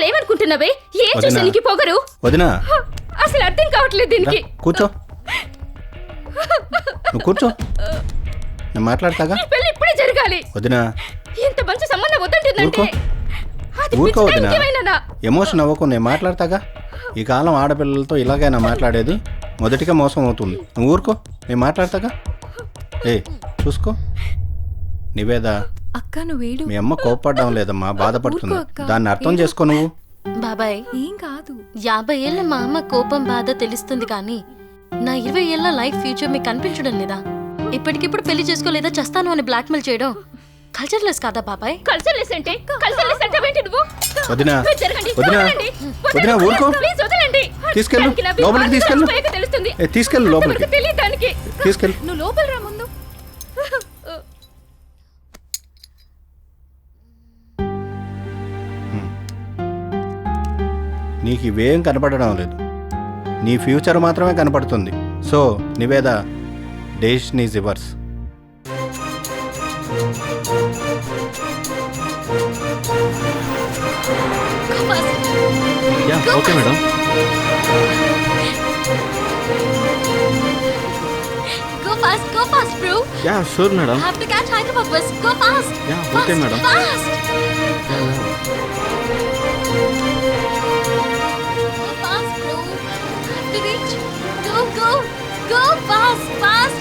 ఏమనుకుంటున్నావే? ఏం చూసా నీకు పొగరు? వదినా అసలు అర్థం కావట్లేదు దీనికి. కూర్చో, నువ్వు కూర్చో, నేను మాట్లాడతాగా. ఈ పెళ్లి ఇప్పుడే జరగాలి. వదినా ఇంత మంచి సంబంధం వద్దంటుందంటే ఊరుకో వదినా, ఎమోషన్ అవ్వకు, నేను మాట్లాడతాగా. ఈ కాలం ఆడపిల్లలతో ఇలాగైనా మాట్లాడేది? మొదటిగా మోసం అవుతుంది. నువ్వు ఊరుకో, నేను మాట్లాడతాగా. చూసుకో నివేద, అక్క నువ్వేడు. మీ అమ్మ కోప్పడ్డం లేదమ్మా, బాధపడుతుంది. దాన్ని అర్థం చేసుకో నువ్వు. బాబాయ్ ఏం కాదు. 50 ఏళ్ళ మా అమ్మ కోపం బాధ తెలుస్తుంది కానీ నా 20 ఏళ్ళ లైఫ్ ఫ్యూచర్ మీకు కనిపించడం లేదా? ఇప్పటికిప్పుడు పెళ్లి చేసుకోలేదా చేస్తాను అని బ్లాక్మెయిల్ చేయడం కల్చర్లెస్ కాదా బాబాయ్? కల్చర్లెస్ అంటే ఏంటి నువ్వు? వదినా జరగండి, వదినా వదలండి. వదినా ఊరుకో, ప్లీజ్ వదలండి. తీసుకెళ్ళు లోపలికి, తీసుకెళ్ళు తెలుస్తుంది. తీసుకెళ్ళు లోపలికి, తెలియదు దానికి. తీసుకెళ్ళు. నువ్వు లోపల రా ముందు. నీకు ఇవేం కనపడడం లేదు, నీ ఫ్యూచర్ మాత్రమే కనపడుతుంది. So Niveda, decision is yours. Okay madam. Go fast bro. Yeah, sure madam. Have to catch Hyderabad bus. Go fast. Yeah, okay madam. Fast. Yeah. Go fast bro. Have to reach. Go fast. Fast.